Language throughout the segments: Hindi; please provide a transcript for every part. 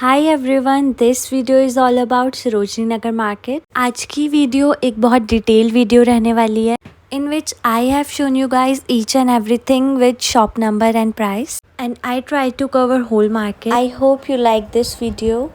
Hi everyone, this video is all about Sarojini Nagar market. आज की वीडियो एक बहुत डिटेल वीडियो रहने वाली है in which I have shown you guys each and everything with shop number and price and I try to cover whole market. I hope you like this video.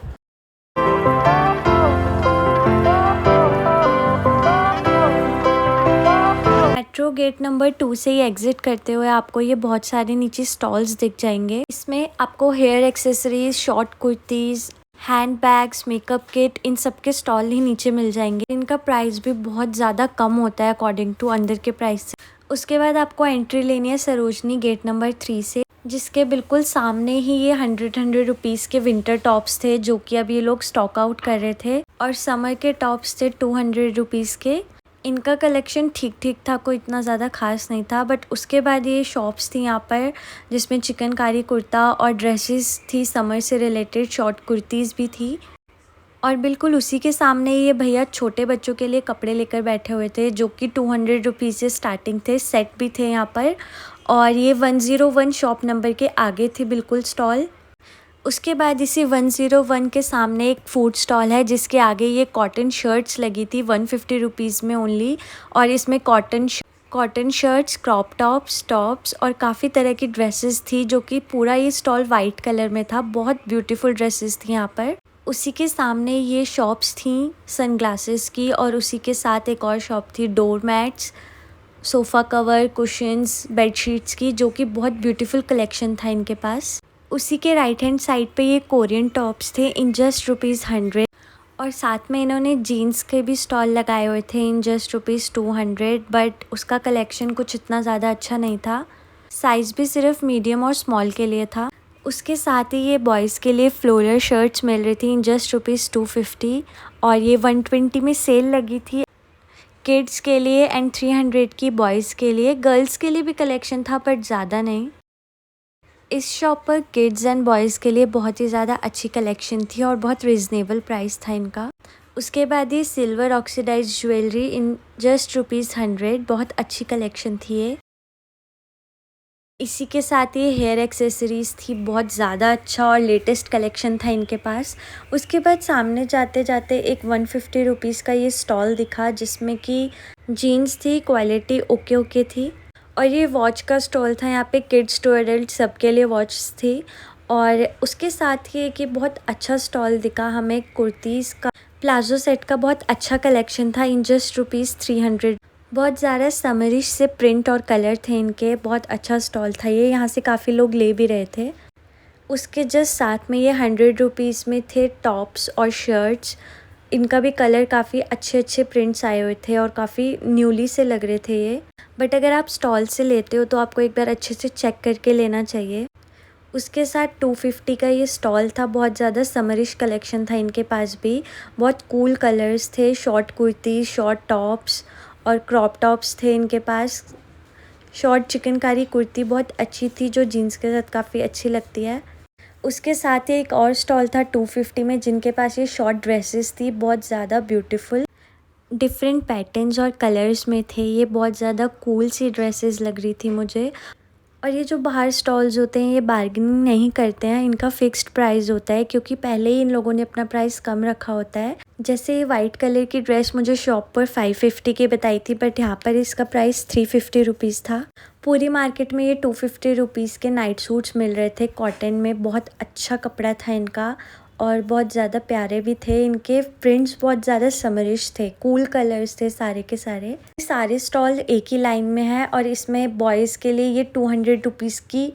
Metro gate number 2 से ही एग्जिट करते हुए आपको ये बहुत सारे नीचे स्टॉल्स दिख जाएंगे। इसमें आपको hair accessories, short kurtis, hand bags, makeup kit, इन सब के स्टॉल ही नीचे मिल जाएंगे। इनका प्राइस भी बहुत ज़्यादा कम होता है अकॉर्डिंग टू अंदर के प्राइस से। उसके बाद आपको एंट्री लेनी है सरोजनी गेट नंबर 3 से, जिसके बिल्कुल सामने ही ये 100 रुपीज़ के विंटर टॉप्स थे जो कि अब ये लोग स्टॉक आउट कर रहे थे, और समर के टॉप्स थे 200 रुपीज़ के। इनका कलेक्शन ठीक ठीक था, कोई इतना ज़्यादा खास नहीं था। बट उसके बाद ये शॉप्स थी यहाँ पर जिसमें चिकनकारी कुर्ता और ड्रेसेस थी, समर से रिलेटेड शॉर्ट कुर्तीज़ भी थी। और बिल्कुल उसी के सामने ये भैया छोटे बच्चों के लिए कपड़े लेकर बैठे हुए थे जो कि 200 रुपीज़ से स्टार्टिंग थे। सेट भी थे यहाँ पर, और ये 101 शॉप नंबर के आगे थी बिल्कुल स्टॉल। उसके बाद इसी 101 के सामने एक फूड स्टॉल है जिसके आगे ये कॉटन शर्ट्स लगी थी 150 रुपीज़ में ओनली। और इसमें कॉटन शर्ट्स, क्रॉप टॉप्स और काफ़ी तरह की ड्रेसेस थी, जो कि पूरा ये स्टॉल वाइट कलर में था। बहुत ब्यूटीफुल ड्रेसेस थी यहाँ पर। उसी के सामने ये शॉप्स थी सनग्लासेस की, और उसी के साथ एक और शॉप थी door mats, sofa cover, cushions, bedsheets की, जो कि बहुत ब्यूटीफुल कलेक्शन था इनके पास। उसी के राइट हैंड साइड पे ये कोरियन टॉप्स थे इन जस्ट ₹100, और साथ में इन्होंने जीन्स के भी स्टॉल लगाए हुए थे इन जस्ट ₹200। बट उसका कलेक्शन कुछ इतना ज़्यादा अच्छा नहीं था, साइज़ भी सिर्फ मीडियम और स्मॉल के लिए था। उसके साथ ही ये बॉयज़ के लिए फ्लोरल शर्ट्स मिल रही थी इन जस्ट ₹250, और ये 120 में सेल लगी थी किड्स के लिए एंड 300 की बॉयज़ के लिए। गर्ल्स के लिए भी कलेक्शन था बट ज़्यादा नहीं। इस शॉप पर किड्स एंड बॉयज़ के लिए बहुत ही ज़्यादा अच्छी कलेक्शन थी और बहुत रिजनेबल प्राइस था इनका। उसके बाद ये silver oxidised jewellery in just ₹100, बहुत अच्छी कलेक्शन थी ये। इसी के साथ ये हेयर एक्सेसरीज़ थी, बहुत ज़्यादा अच्छा और लेटेस्ट कलेक्शन था इनके पास। उसके बाद सामने जाते जाते एक 150 रुपीज़ का ये स्टॉल दिखा जिसमें कि जीन्स थी, क्वालिटी ओके थी। और ये वॉच का स्टॉल था, यहाँ पे किड्स टू एडल्ट सबके लिए वॉच थी। और उसके साथ ही एक ये बहुत अच्छा स्टॉल दिखा हमें कुर्तीज़ का, प्लाजो सेट का बहुत अच्छा कलेक्शन था इन जस्ट ₹300। बहुत ज़्यादा समरिश से प्रिंट और कलर थे इनके, बहुत अच्छा स्टॉल था ये, यहाँ से काफ़ी लोग ले भी रहे थे। उसके जस्ट साथ में ये 100 रुपीज़ में थे टॉप्स और शर्ट्स। इनका भी कलर काफ़ी अच्छे प्रिंट्स आए हुए थे और काफ़ी न्यूली से लग रहे थे ये। बट अगर आप स्टॉल से लेते हो तो आपको एक बार अच्छे से चेक करके लेना चाहिए। उसके साथ 250 का ये स्टॉल था, बहुत ज़्यादा समरिश कलेक्शन था इनके पास भी। बहुत कूल कलर्स थे, शॉर्ट कुर्ती, शॉर्ट टॉप्स और क्रॉप टॉप्स थे इनके पास। शॉर्ट चिकनकारी कुर्ती बहुत अच्छी थी जो जीन्स के साथ काफ़ी अच्छी लगती है। उसके साथ ही एक और स्टॉल था 250 में जिनके पास ये शॉर्ट ड्रेसेस थी, बहुत ज़्यादा ब्यूटीफुल डिफरेंट पैटर्न्स और कलर्स में थे। ये बहुत ज़्यादा कूल सी ड्रेसेस लग रही थी मुझे। और ये जो बाहर स्टॉल्स होते हैं ये बार्गेनिंग नहीं करते हैं, इनका फिक्स्ड प्राइस होता है क्योंकि पहले ही इन लोगों ने अपना प्राइस कम रखा होता है। जैसे ये वाइट कलर की ड्रेस मुझे शॉप पर 550 की बताई थी, बट यहाँ पर इसका प्राइस 350 रुपीज़ था। पूरी मार्केट में ये 250 रुपीज़ के नाइट सूट्स मिल रहे थे कॉटन में, बहुत अच्छा कपड़ा था इनका और बहुत ज़्यादा प्यारे भी थे। इनके प्रिंट्स बहुत ज़्यादा समरिश थे, कूल कलर्स थे सारे के सारे स्टॉल एक ही लाइन में है। और इसमें बॉयज़ के लिए ये 200 रुपीज़ की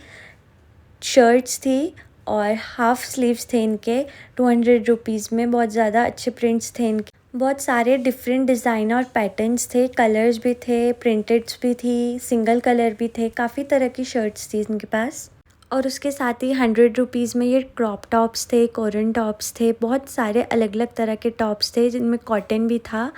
शर्ट्स थी और हाफ स्लीव्स थे इनके 200 रुपीज़ में। बहुत ज़्यादा अच्छे प्रिंट्स थे इनके, बहुत सारे डिफरेंट डिज़ाइन और पैटर्न्स थे, कलर्स भी थे, प्रिंटेड्स भी थी, सिंगल कलर भी थे, काफ़ी तरह की शर्ट्स थी इनके पास। और उसके साथ ही 100 रुपीज़ में ये क्रॉप टॉप्स थे, कोरियन टॉप्स थे, बहुत सारे अलग अलग तरह के टॉप्स थे जिनमें कॉटन भी था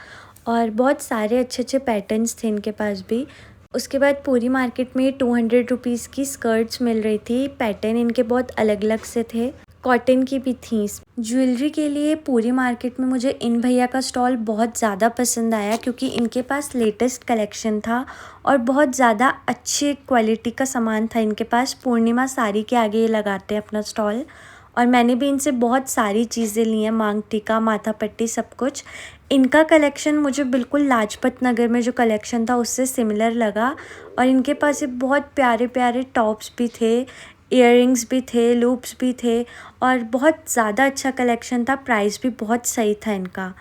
और बहुत सारे अच्छे पैटर्न्स थे इनके पास भी। उसके बाद पूरी मार्केट में 200 रुपीज़ की स्कर्ट्स मिल रही थी, पैटर्न इनके बहुत अलग अलग से थे, कॉटन की भी थी। ज्वेलरी के लिए पूरी मार्केट में मुझे इन भैया का स्टॉल बहुत ज़्यादा पसंद आया क्योंकि इनके पास लेटेस्ट कलेक्शन था और बहुत ज़्यादा अच्छी क्वालिटी का सामान था इनके पास। पूर्णिमा साड़ी के आगे ये लगाते हैं अपना स्टॉल और मैंने भी इनसे बहुत सारी चीज़ें ली हैं, मांग टीका, माथा पट्टी, सब कुछ। इनका कलेक्शन मुझे बिल्कुल लाजपत नगर में जो कलेक्शन था उससे सिमिलर लगा। और इनके पास ये बहुत प्यारे प्यारे टॉप्स भी थे, इयररिंग्स भी थे, लूप्स भी थे और बहुत ज़्यादा अच्छा कलेक्शन था। प्राइस भी बहुत सही था इनका।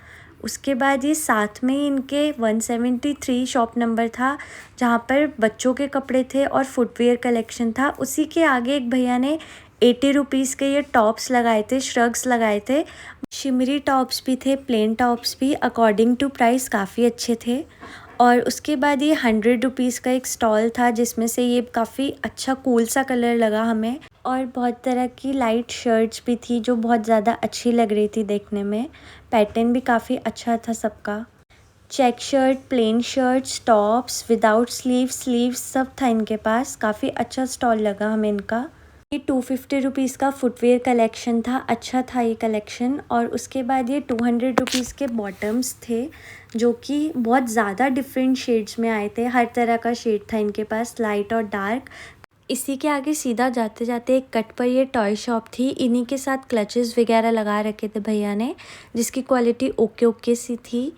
उसके बाद ये साथ में ही इनके 173 शॉप नंबर था जहाँ पर बच्चों के कपड़े थे और फुटवियर कलेक्शन था। उसी के आगे एक भैया ने 80 रुपीज़ के ये टॉप्स लगाए थे, श्रग्स लगाए थे। शिमरी टॉप्स भी थे, प्लेन टॉप्स भी, अकॉर्डिंग टू प्राइस काफ़ी अच्छे थे। और उसके बाद ये 100 रुपीज़ का एक स्टॉल था जिसमें से ये काफ़ी अच्छा कूल सा कलर लगा हमें। और बहुत तरह की लाइट शर्ट्स भी थी जो बहुत ज़्यादा अच्छी लग रही थी देखने में। पैटर्न भी काफ़ी अच्छा था सबका। Check shirt, plain shirts, tops, without sleeves सब था इनके पास। काफ़ी अच्छा स्टॉल लगा हमें इनका। ये 250 रुपीज़ का फुटवेयर कलेक्शन था, अच्छा था ये कलेक्शन। और उसके बाद ये 200 रुपीज़ के बॉटम्स थे जो कि बहुत ज़्यादा डिफरेंट शेड्स में आए थे। हर तरह का शेड था इनके पास, लाइट और डार्क। इसी के आगे सीधा जाते जाते एक कट पर ये टॉय शॉप थी। इन्हीं के साथ क्लचेस वगैरह लगा रखे थे भैया ने, जिसकी क्वालिटी ओके ओके सी थी।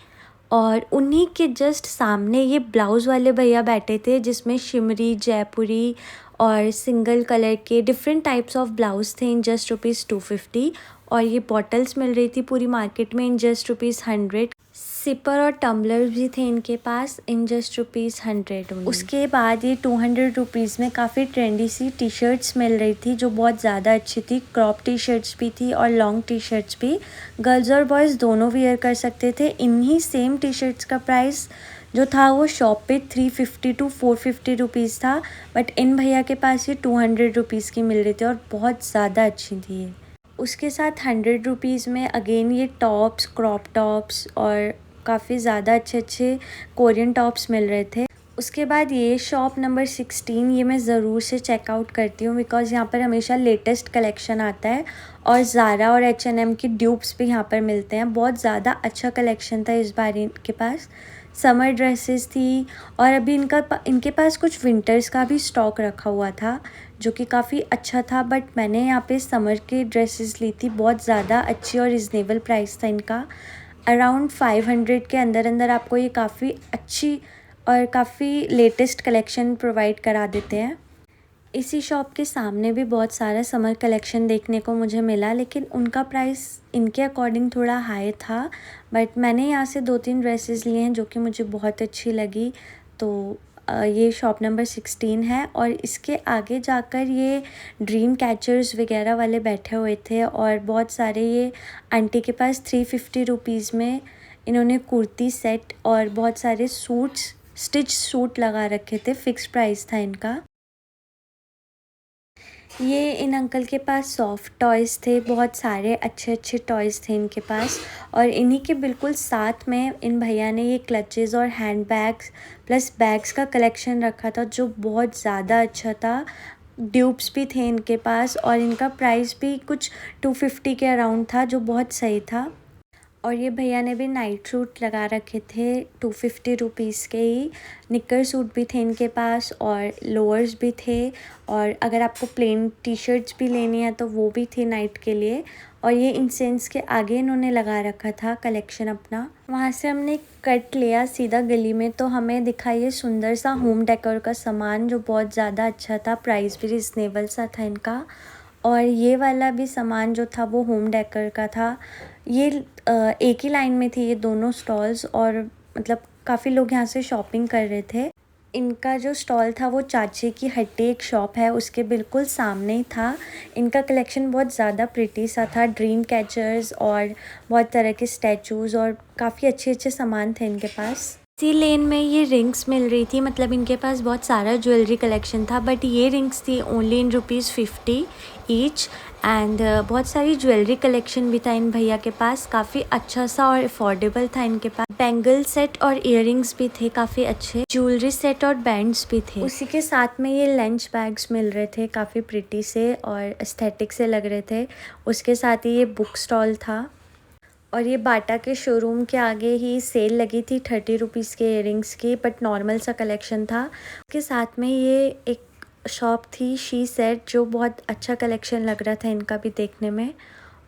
और उन्हीं के जस्ट सामने ये ब्लाउज़ वाले भैया बैठे थे जिसमें शिमरी, जयपुरी और सिंगल कलर के डिफरेंट टाइप्स ऑफ ब्लाउज थे इन जस्ट ₹250। और ये बॉटल्स मिल रही थी पूरी मार्केट में इन जस्ट ₹100। सिपर और टम्बलर भी थे इनके पास इन जस्ट ₹100। उसके बाद ये 200 रुपीज़ में काफ़ी ट्रेंडी सी टी शर्ट्स मिल रही थी जो बहुत ज़्यादा अच्छी थी। क्रॉप टी शर्ट्स भी थी और लॉन्ग टी शर्ट्स भी, गर्ल्स और बॉयज़ दोनों वियर कर सकते थे। इन्हीं सेम टी शर्ट्स का प्राइस जो था वो शॉप पे 350 टू 450 रुपीज़ था, बट इन भैया के पास ये 200 रुपीज़ की मिल रही थी और बहुत ज़्यादा अच्छी थी ये। उसके साथ 100 रुपीज़ में अगेन ये टॉप्स, क्रॉप टॉप्स और काफ़ी ज़्यादा अच्छे अच्छे कोरियन टॉप्स मिल रहे थे। उसके बाद ये शॉप नंबर 16, ये मैं ज़रूर से चेकआउट करती हूँ बिकॉज़ यहाँ पर हमेशा लेटेस्ट कलेक्शन आता है और ज़ारा और H&M की ड्यूप्स भी यहाँ पर मिलते हैं। बहुत ज़्यादा अच्छा कलेक्शन था इस बार इनके पास। समर ड्रेसेस थी और अभी इनके पास कुछ विंटर्स का भी स्टॉक रखा हुआ था जो कि काफ़ी अच्छा था। बट मैंने यहाँ पे समर की ड्रेसेस ली थी, बहुत ज़्यादा अच्छी और रिजनेबल प्राइस था इनका। अराउंड 500 के अंदर अंदर आपको ये काफ़ी अच्छी और काफ़ी लेटेस्ट कलेक्शन प्रोवाइड करा देते हैं। इसी शॉप के सामने भी बहुत सारा समर कलेक्शन देखने को मुझे मिला, लेकिन उनका प्राइस इनके अकॉर्डिंग थोड़ा हाई था। बट मैंने यहाँ से 2-3 ड्रेसेस लिए हैं जो कि मुझे बहुत अच्छी लगी। तो ये शॉप नंबर 16 है और इसके आगे जाकर ये ड्रीम कैचर्स वगैरह वाले बैठे हुए थे और बहुत सारे ये आंटी के पास 350 रुपीज़ में इन्होंने कुर्ती सेट और बहुत सारे सूट्स, स्टिच सूट लगा रखे थे। फ़िक्स प्राइस था इनका। ये इन अंकल के पास सॉफ्ट टॉयज़ थे, बहुत सारे अच्छे अच्छे टॉयज़ थे इनके पास। और इन्हीं के बिल्कुल साथ में इन भैया ने ये क्लचेज़ और हैंड बैग्स प्लस बैग्स का कलेक्शन रखा था जो बहुत ज़्यादा अच्छा था। ड्यूप्स भी थे इनके पास और इनका प्राइस भी कुछ 250 के अराउंड था जो बहुत सही था। और ये भैया ने भी नाइट सूट लगा रखे थे 250 रुपीज़ के ही। निकर सूट भी थे इनके पास और लोअर्स भी थे। और अगर आपको प्लेन टी शर्ट्स भी लेनी है तो वो भी थी नाइट के लिए। और ये इंसेंस के आगे इन्होंने लगा रखा था कलेक्शन अपना। वहाँ से हमने कट लिया सीधा गली में तो हमें दिखा ये सुंदर सा होम डेकोर का सामान जो बहुत ज़्यादा अच्छा था, प्राइस भी रिजनेबल सा था इनका। और ये वाला भी सामान जो था वो होम डेकोर का था। ये एक ही लाइन में थी ये दोनों स्टॉल्स और मतलब काफ़ी लोग यहाँ से शॉपिंग कर रहे थे। इनका जो स्टॉल था वो चाची की हट्टी एक शॉप है उसके बिल्कुल सामने ही था। इनका कलेक्शन बहुत ज़्यादा प्रिटी सा था, ड्रीम कैचर्स और बहुत तरह के स्टैचूज़ और काफ़ी अच्छे अच्छे सामान थे इनके पास। इसी लेन में ये रिंग्स मिल रही थी, मतलब इनके पास बहुत सारा ज्वेलरी कलेक्शन था बट ये रिंग्स थी ओनली इन ₹50 ईच। एंड बहुत सारी ज्वेलरी कलेक्शन भी था इन भैया के पास, काफ़ी अच्छा सा और अफोर्डेबल था इनके पास। बैंगल सेट और इयररिंग्स भी थे काफ़ी अच्छे, ज्वेलरी सेट और बैंड्स भी थे। उसी के साथ में ये लंच बैग्स मिल रहे थे काफ़ी प्रिटी से और एस्थेटिक से लग रहे थे। उसके साथ ही ये बुक स्टॉल था और ये बाटा के शोरूम के आगे ही सेल लगी थी 30 रुपीज़ के इयररिंग्स की, बट नॉर्मल सा कलेक्शन था। उसके साथ में ये एक शॉप थी शी सेट, जो बहुत अच्छा कलेक्शन लग रहा था इनका भी देखने में।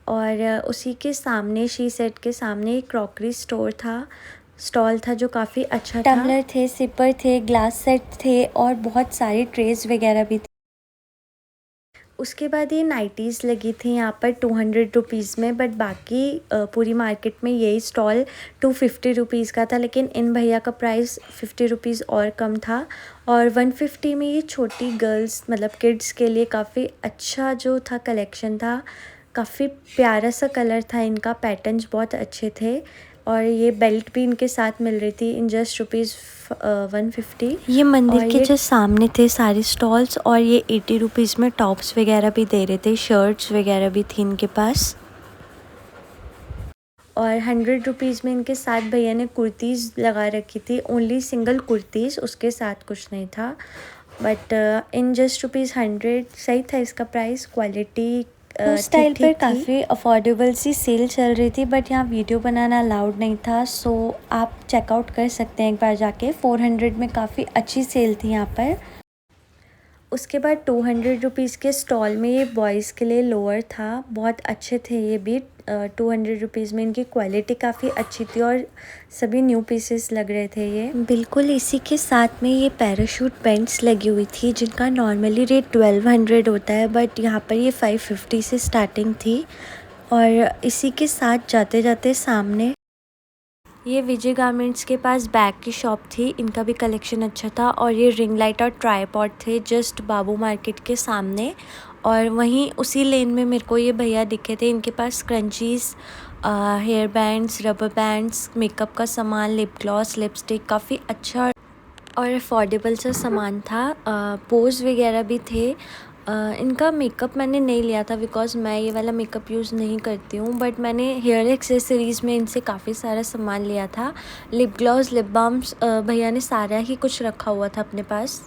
और उसी के सामने शी सेट के सामने एक क्रॉकरी स्टॉल था जो काफ़ी अच्छा था। टम्बलर थे, सिपर थे, ग्लास सेट थे और बहुत सारी ट्रेस वगैरह भी थी। उसके बाद ये नाइटीज़ लगी थी यहाँ पर 200 रुपीज़ में, बट बाकी पूरी मार्केट में यही स्टॉल 250 रुपीज़ का था, लेकिन इन भैया का प्राइस 50 रुपीज़ और कम था। और 150 में ये छोटी गर्ल्स मतलब किड्स के लिए काफ़ी अच्छा जो था कलेक्शन था। काफ़ी प्यारा सा कलर था इनका, पैटर्न्स बहुत अच्छे थे और ये बेल्ट भी इनके साथ मिल रही थी इन जस्ट रुपीज़ 150। ये मंदिर के जो सामने थे सारे स्टॉल्स और ये 80 रुपीज़ में टॉप्स वगैरह भी दे रहे थे, शर्ट्स वगैरह भी थी इनके पास। और 100 रुपीज़ में इनके साथ भैया ने कुर्तीज़ लगा रखी थी, ओनली सिंगल कुर्तीज़, उसके साथ कुछ नहीं था। बट इन जस्ट रुपीज़ 100 सही था इसका प्राइस। क्वालिटी स्टाइल पर काफ़ी अफोर्डेबल सी सेल चल रही थी, बट यहाँ वीडियो बनाना अलाउड नहीं था, सो आप चेकआउट कर सकते हैं एक बार जाके। 400 में काफ़ी अच्छी सेल थी यहाँ पर। उसके बाद 200 रुपीज़ के स्टॉल में ये बॉयज़ के लिए लोअर था, बहुत अच्छे थे ये भी। 200 रुपीज़ में इनकी क्वालिटी काफ़ी अच्छी थी और सभी न्यू पीसेस लग रहे थे ये। बिल्कुल इसी के साथ में ये पैराशूट पैंट्स लगी हुई थी जिनका नॉर्मली रेट 1200 होता है, बट यहाँ पर ये 550 से स्टार्टिंग थी। और इसी के साथ जाते जाते सामने ये विजय गारमेंट्स के पास बैग की शॉप थी, इनका भी कलेक्शन अच्छा था। और ये रिंग लाइट और ट्राईपॉड थे जस्ट बाबू मार्केट के सामने। और वहीं उसी लेन में मेरे को ये भैया दिखे थे, इनके पास scrunchies, hair bands, rubber bands, makeup का सामान, लिप ग्लॉस, लिपस्टिक, काफ़ी अच्छा और अफोर्डेबल सा सामान था। पोज वगैरह भी थे। इनका मेकअप मैंने नहीं लिया था बिकॉज़ मैं ये वाला मेकअप यूज़ नहीं करती हूँ, बट मैंने हेयर एक्सेसरीज़ में इनसे काफ़ी सारा सामान लिया था। लिप ग्लॉस, लिप बाम्स, भैया ने सारा ही कुछ रखा हुआ था अपने पास।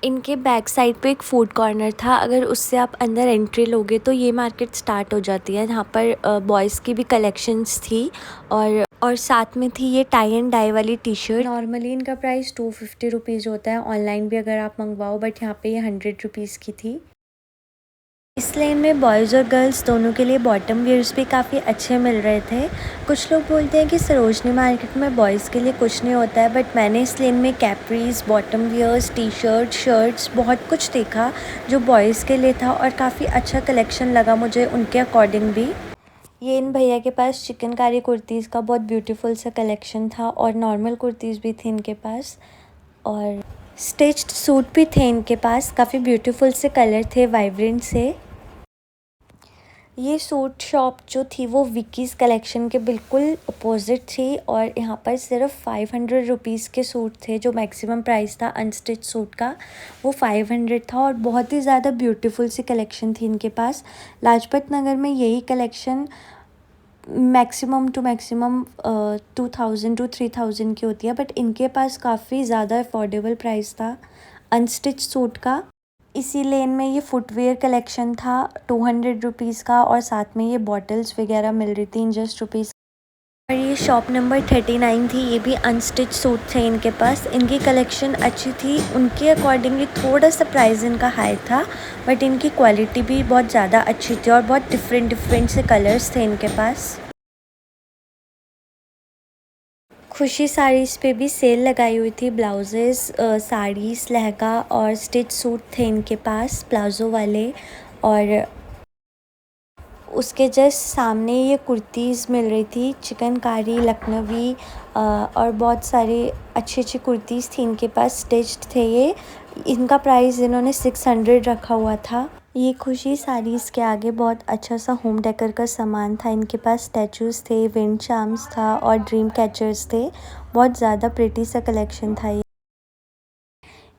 इनके बैक साइड पे एक फूड कॉर्नर था, अगर उससे आप अंदर एंट्री लोगे तो ये मार्केट स्टार्ट हो जाती है। यहाँ पर बॉयज़ की भी कलेक्शंस थी और साथ में थी ये टाई एंड डाई वाली टी शर्ट। नॉर्मली इनका प्राइस 250 रुपीज़ होता है ऑनलाइन भी अगर आप मंगवाओ, बट यहाँ पे ये 100 रुपीज़ की थी। इस लेन में बॉयज़ और गर्ल्स दोनों के लिए बॉटम वियर्स भी काफ़ी अच्छे मिल रहे थे। कुछ लोग बोलते हैं कि सरोजनी मार्केट में बॉयज़ के लिए कुछ नहीं होता है, बट मैंने इस लेन में capris, bottom wears, T shirt, shirts बहुत कुछ देखा जो बॉयज़ के लिए था और काफ़ी अच्छा कलेक्शन लगा मुझे उनके अकॉर्डिंग भी। ये इन भैया के पास चिकनकारी कुर्तीज़ का बहुत ब्यूटीफुल सा कलेक्शन था और नॉर्मल कुर्तीज़ भी थी इनके पास और स्टिच्ड सूट भी थे इनके पास। काफ़ी ब्यूटीफुल से कलर थे, वाइब्रेंट से। ये सूट शॉप जो थी वो विकीज़ कलेक्शन के बिल्कुल अपोजिट थी और यहाँ पर सिर्फ 500 रुपीज़ के सूट थे। जो मैक्सिमम प्राइस था अनस्टिच सूट का वो 500 था और बहुत ही ज़्यादा ब्यूटीफुल सी कलेक्शन थी इनके पास। लाजपत नगर में यही collection maximum to maximum 2000 to 3000 की होती है, बट इनके पास काफ़ी ज़्यादा अफोर्डेबल प्राइस था अनस्टिच सूट का। इसी लेन में ये फुटवेयर कलेक्शन था 200 रुपीज़ का और साथ में ये बॉटल्स वगैरह मिल रही थी इन जस्ट रुपीज़। और ये शॉप नंबर 39 थी, ये भी अनस्टिच सूट थे इनके पास। इनकी कलेक्शन अच्छी थी, उनके अकॉर्डिंगली थोड़ा सा प्राइस इनका हाई था, बट इनकी क्वालिटी भी बहुत ज़्यादा अच्छी थी और बहुत डिफरेंट से कलर्स थे इनके पास। खुशी साड़ीज़ पे भी सेल लगाई हुई थी, ब्लाउजेज़, साड़ीज़, लहंगा और स्टिच सूट थे इनके पास प्लाज़ो वाले। और उसके जस्ट सामने ये कुर्तीज़ मिल रही थी, चिकनकारी, लखनवी, और बहुत सारी अच्छी कुर्तीज़ थी इनके पास, स्टिच्ड थे ये। इनका प्राइस इन्होंने 600 रखा हुआ था। ये खुशी साड़ीज़ के आगे बहुत अच्छा सा होम डेकर का सामान था इनके पास। स्टैचूज़ थे, विंड चार्म्स था और ड्रीम कैचर्स थे। बहुत ज़्यादा प्रिटी सा कलेक्शन था ये।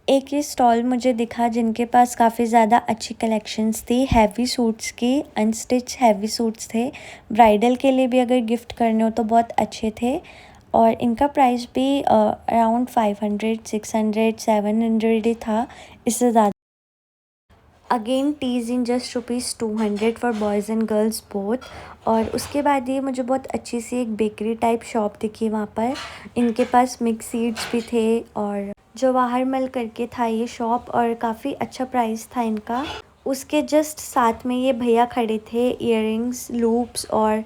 एक ये स्टॉल मुझे दिखा जिनके पास काफ़ी ज़्यादा अच्छी कलेक्शंस थी हैवी सूट्स की, अनस्टिच हैवी सूट्स थे। ब्राइडल के लिए भी अगर गिफ्ट करने हो तो बहुत अच्छे थे और इनका प्राइस भी अराउंड 500, 600, 700 ही था, इससे ज़्यादा। Again tees in just ₹200 for boys and girls both. और उसके बाद ये मुझे बहुत अच्छी सी एक बेकरी टाइप शॉप दिखी वहाँ पर। इनके पास मिक्स सीड्स भी थे और जवाहर मल करके था ये शॉप और काफ़ी अच्छा प्राइस था इनका। उसके जस्ट साथ में ये भैया खड़े थे, इयररिंग्स, लूप्स और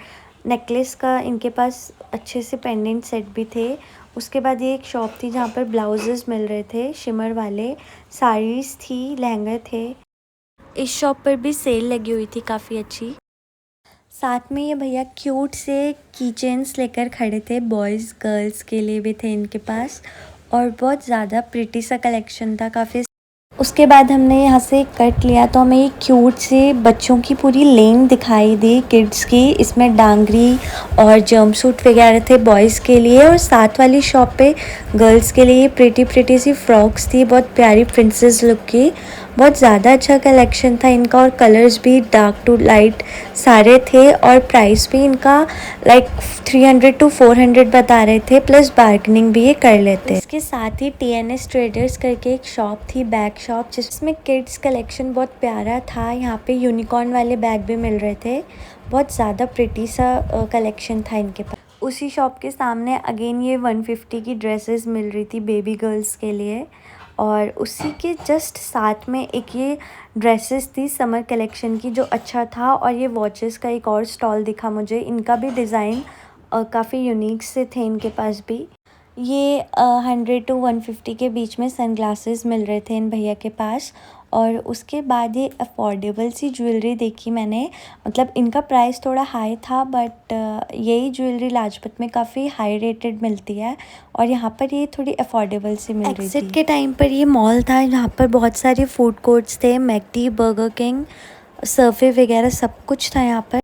नेकलेस का इनके पास अच्छे से पेंडेंट सेट भी थे। उसके बाद ये एक शॉप थी जहाँ पर ब्लाउजेस मिल रहे थे शिमर वाले, साड़ीज़ थी, लहंगे थे। इस शॉप पर भी सेल लगी हुई थी काफ़ी अच्छी। साथ में ये भैया क्यूट से की चेन्स लेकर खड़े थे, बॉयज़ गर्ल्स के लिए भी थे इनके पास और बहुत ज़्यादा प्रिटी सा कलेक्शन था काफ़ी। उसके बाद हमने यहाँ से कट लिया तो हमें एक क्यूट से बच्चों की पूरी लेन दिखाई दी किड्स की। इसमें डांगरी और जंपसूट वगैरह थे बॉयज़ के लिए और साथ वाली शॉप पे गर्ल्स के लिए प्रिटी सी फ्रॉक्स थी, बहुत प्यारी प्रिंसेस लुक की। बहुत ज़्यादा अच्छा कलेक्शन था इनका और कलर्स भी डार्क टू लाइट सारे थे और प्राइस भी इनका लाइक 300 to 400 बता रहे थे, प्लस बार्गेनिंग भी ये कर लेते। इसके साथ ही TNS ट्रेडर्स करके एक शॉप थी, बैग शॉप, जिसमें किड्स कलेक्शन बहुत प्यारा था। यहाँ पे यूनिकॉर्न वाले बैग भी मिल रहे थे, बहुत ज़्यादा प्रिटी सा कलेक्शन था इनके पास। उसी शॉप के सामने अगेन ये 150 की ड्रेसेस मिल रही थी बेबी गर्ल्स के लिए और उसी के जस्ट साथ में एक ये ड्रेसेस थी समर कलेक्शन की जो अच्छा था। और ये वॉचेस का एक और स्टॉल दिखा मुझे, इनका भी डिज़ाइन काफ़ी यूनिक से थे इनके पास भी। ये 100 to 150 के बीच में सनग्लासेस मिल रहे थे इन भैया के पास। और उसके बाद ये अफोर्डेबल सी ज्वेलरी देखी मैंने, मतलब इनका प्राइस थोड़ा हाई था बट यही ज्वेलरी लाजपत में काफ़ी हाई रेटेड मिलती है और यहाँ पर ये थोड़ी अफोर्डेबल सी मिल रही थी। एग्जिट के टाइम पर ये मॉल था, यहाँ पर बहुत सारे फूड कोर्ट्स थे, मैकडी, बर्गर किंग, सर्फे वगैरह सब कुछ था यहाँ पर।